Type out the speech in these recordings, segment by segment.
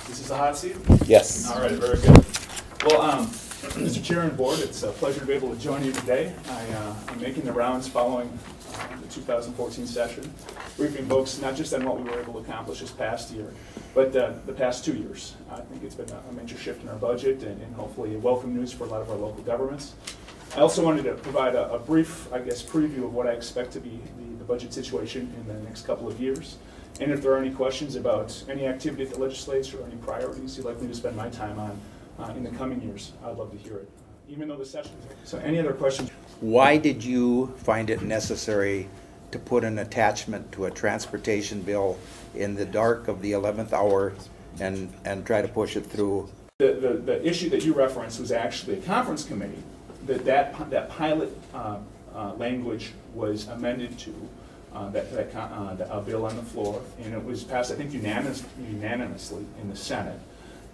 This is a hot seat? Yes. All right, very good. Well, Mr. Chair and Board, it's a pleasure to be able to join you today. I'm making the rounds following the 2014 session, briefing folks not just on what we were able to accomplish this past year, but the past 2 years. I think it's been a major shift in our budget and hopefully welcome news for a lot of our local governments. I also wanted to provide a brief, preview of what I expect to be the budget situation in the next couple of years. And if there are any questions about any activity at the legislature or any priorities you'd like me to spend my time on in the coming years, I'd love to hear it, even though the session is over. So any other questions? Why did you find it necessary to put an attachment to a transportation bill in the dark of the 11th hour and try to push it through? The issue that you referenced was actually a conference committee that pilot language was amended to a bill on the floor, and it was passed, I think, unanimously in the Senate,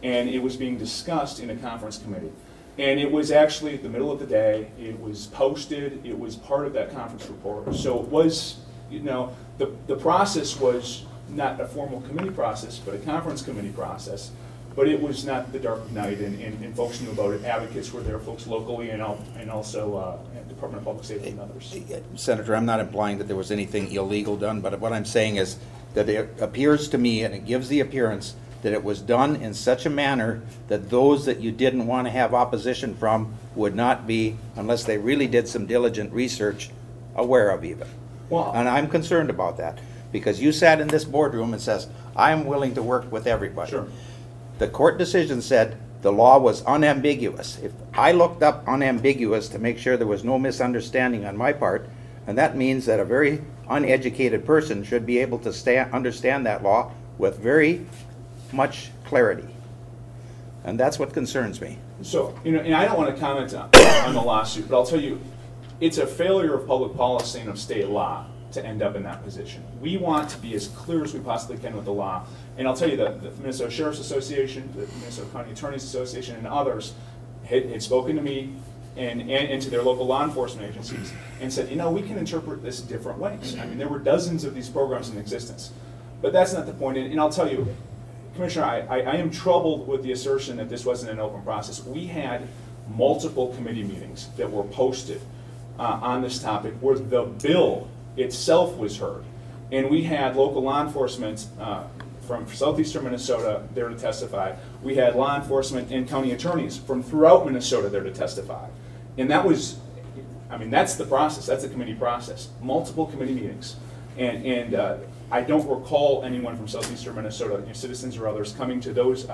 and it was being discussed in a conference committee. And it was actually the middle of the day, it was posted, it was part of that conference report. So it was, the process was not a formal committee process, but a conference committee process. But it was not the dark of night, and folks knew about it. Advocates were there, folks locally, and also Department of Public Safety and others. Senator, I'm not implying that there was anything illegal done, but what I'm saying is that it appears to me, and it gives the appearance, that it was done in such a manner that those that you didn't want to have opposition from would not be, unless they really did some diligent research, aware of even. Well, and I'm concerned about that, because you sat in this boardroom and says, I'm willing to work with everybody. Sure. The court decision said the law was unambiguous. If I looked up unambiguous to make sure there was no misunderstanding on my part, and that means that a very uneducated person should be able to understand that law with very much clarity. And that's what concerns me. So, and I don't want to comment on the lawsuit, but I'll tell you, it's a failure of public policy and of state law to end up in that position. We want to be as clear as we possibly can with the law. And I'll tell you that the Minnesota Sheriff's Association, the Minnesota County Attorneys Association, and others had spoken to me and to their local law enforcement agencies and said, we can interpret this different ways. I mean, there were dozens of these programs in existence. But that's not the point. And I'll tell you, Commissioner, I am troubled with the assertion that this wasn't an open process. We had multiple committee meetings that were posted on this topic where the bill itself was heard. And we had local law enforcement from southeastern Minnesota there to testify. We had law enforcement and county attorneys from throughout Minnesota there to testify. And that was, that's the process, that's the committee process. Multiple committee meetings. And I don't recall anyone from southeastern Minnesota, citizens or others, coming to those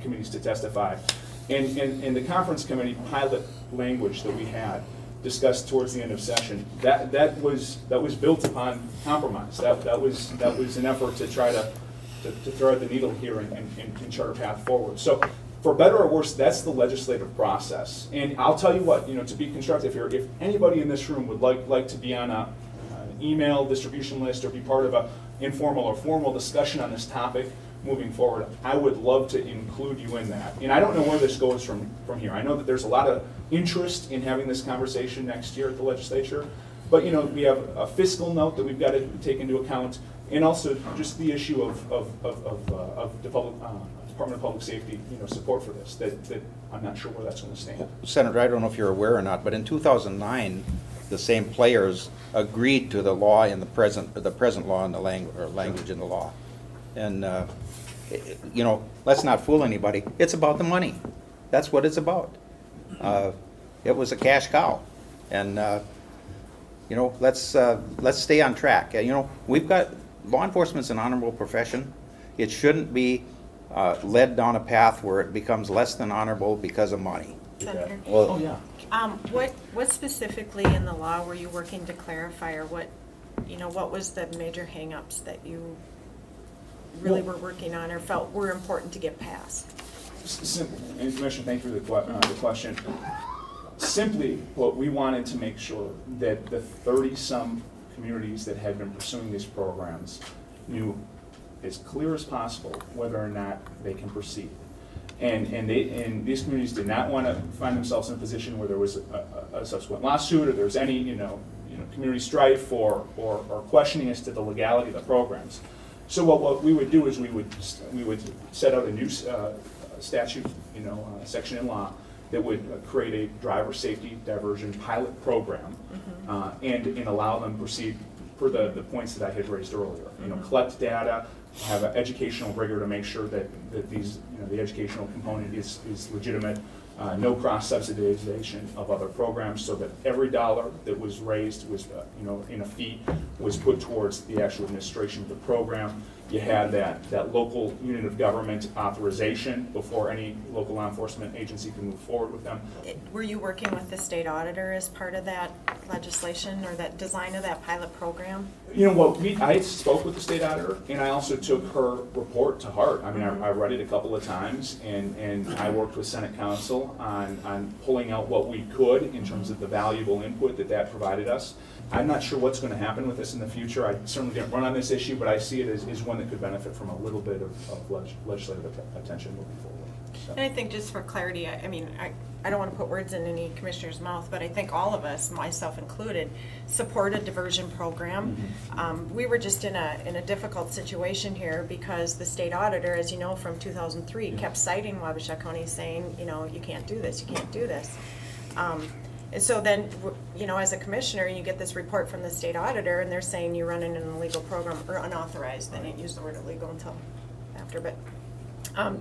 committees to testify. And the conference committee pilot language that we had discussed towards the end of session, that was built upon compromise. That was an effort to try to thread the needle here and chart a path forward. So, for better or worse, that's the legislative process. And I'll tell you what, to be constructive here, if anybody in this room would like to be on an email distribution list or be part of an informal or formal discussion on this topic moving forward, I would love to include you in that. And I don't know where this goes from here. I know that there's a lot of interest in having this conversation next year at the legislature, but we have a fiscal note that we've got to take into account, and also just the issue of the Department of Public Safety, support for this. That I'm not sure where that's going to stand. Senator, I don't know if you're aware or not, but in 2009, the same players agreed to the law in the present law and the language in the law. And let's not fool anybody. It's about the money. That's what it's about. It was a cash cow, and let's stay on track. We've got law enforcement's an honorable profession. It shouldn't be led down a path where it becomes less than honorable because of money. Senator? Well, oh yeah. What specifically in the law were you working to clarify, or what was the major hang-ups that you really were working on or felt were important to get passed? Simple. And Commissioner, thank you for the question. Simply, what we wanted to make sure that the 30-some communities that had been pursuing these programs knew as clear as possible whether or not they can proceed. And these communities did not want to find themselves in a position where there was a subsequent lawsuit or there was any community strife or questioning as to the legality of the programs. So what we would do is we would set out a new statute, section in law that would create a driver safety diversion pilot program, and allow them to proceed for the points that I had raised earlier. Collect data, have an educational rigor to make sure that these, the educational component is legitimate. No cross-subsidization of other programs, so that every dollar that was raised was, in a fee, was put towards the actual administration of the program. You had that local unit of government authorization before any local law enforcement agency can move forward with them. Were you working with the state auditor as part of that legislation or that design of that pilot program? I spoke with the state auditor, and I also took her report to heart. I mean, I read it a couple of times, and I worked with Senate Counsel on pulling out what we could in terms of the valuable input that provided us. I'm not sure what's going to happen with this in the future. I certainly didn't run on this issue, but I see it as one that could benefit from a little bit of legislative attention moving forward. So. And I think just for clarity, I mean, I don't want to put words in any commissioner's mouth, but I think all of us, myself included, support a diversion program. We were just in a difficult situation here because the state auditor, as you know, from 2003, kept citing Wabasha County saying, you can't do this, you can't do this. And so then, as a commissioner, you get this report from the state auditor, and they're saying you're running an illegal program, or unauthorized. They didn't use the word illegal until after, but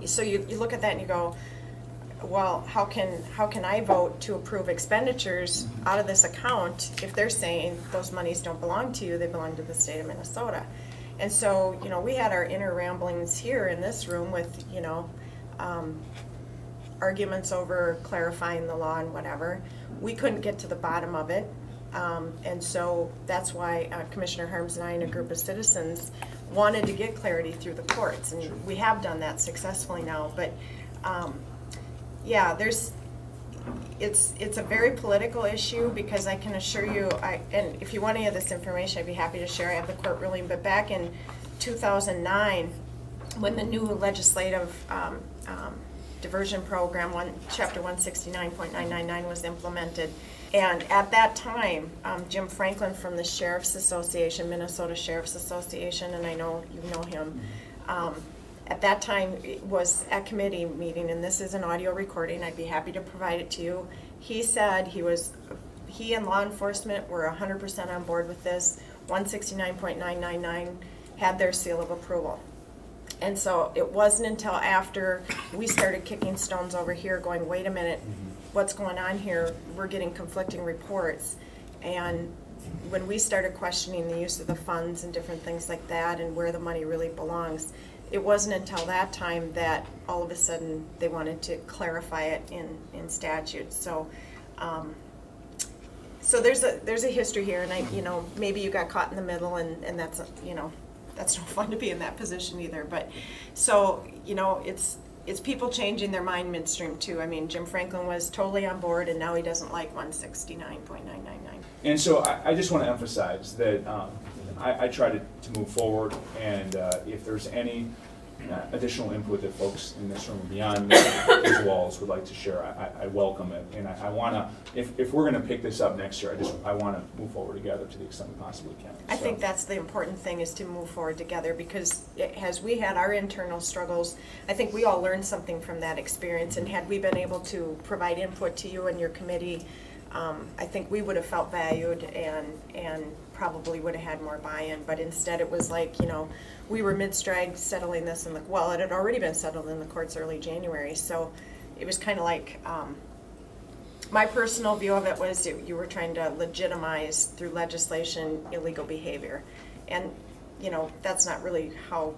so you look at that and you go, well, how can I vote to approve expenditures out of this account if they're saying those monies don't belong to you, they belong to the state of Minnesota? And so, we had our inner ramblings here in this room with, arguments over clarifying the law and whatever. We couldn't get to the bottom of it. And so that's why Commissioner Harms and I and a group of citizens wanted to get clarity through the courts. And we have done that successfully now. But yeah, it's a very political issue because I can assure you, and if you want any of this information, I'd be happy to share. I have the court ruling. But back in 2009, when the new legislative diversion program, Chapter 169.999 was implemented. And at that time, Jim Franklin from the Sheriff's Association, Minnesota Sheriff's Association, and I know you know him, at that time it was at committee meeting, and this is an audio recording, I'd be happy to provide it to you. He said he and law enforcement were 100% on board with this. 169.999 had their seal of approval. And so it wasn't until after we started kicking stones over here going, wait a minute, what's going on here? We're getting conflicting reports. And when we started questioning the use of the funds and different things like that and where the money really belongs, it wasn't until that time that all of a sudden they wanted to clarify it in statute. So so there's a history here, and maybe you got caught in the middle, and that's that's no fun to be in that position either. But so, it's people changing their mind midstream too. I mean, Jim Franklin was totally on board, and now he doesn't like 169.999. And so I just want to emphasize that I try to move forward, and if there's any additional input that folks in this room beyond these walls would like to share, I welcome it. And I want to, if we're going to pick this up next year, I want to move forward together to the extent we possibly can. I think that's the important thing, is to move forward together, because as we had our internal struggles, I think we all learned something from that experience, and had we been able to provide input to you and your committee, I think we would have felt valued and probably would have had more buy-in. But instead it was like, we were mid-stride settling this it had already been settled in the courts early January. So it was kind of like, my personal view of it was you were trying to legitimize through legislation illegal behavior. And, that's not really how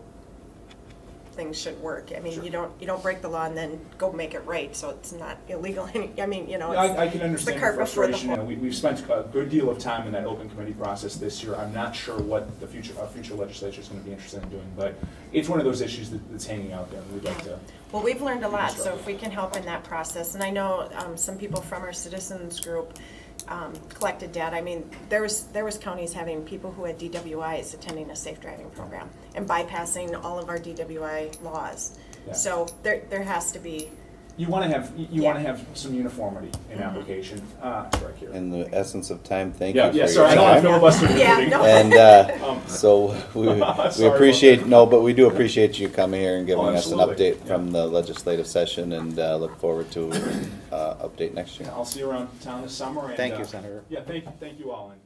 things should work. I mean, sure. you don't break the law and then go make it right, so it's not illegal. I mean, I can understand the frustration. We've spent a good deal of time in that open committee process this year. I'm not sure what our future legislature is going to be interested in doing, but it's one of those issues that's hanging out there, and we'd like to. Well, we've learned a lot, so if we can help in that process, and I know some people from our citizens group collected data. I mean, there was counties having people who had DWIs attending a safe driving program and bypassing all of our DWI laws. Yeah. So there has to be You want to have, you want to have some uniformity in application. Right here. In the essence of time, thank Yeah, you for yeah, your sorry, I don't want to time. filibuster the Yeah, meeting. no. And so we Sorry about appreciate, that. no, but we do appreciate you coming here and giving Oh, us an absolutely. update from the legislative session, and look forward to update next year. I'll see you around town this summer. And, Thank you, Senator. Yeah, thank you all. And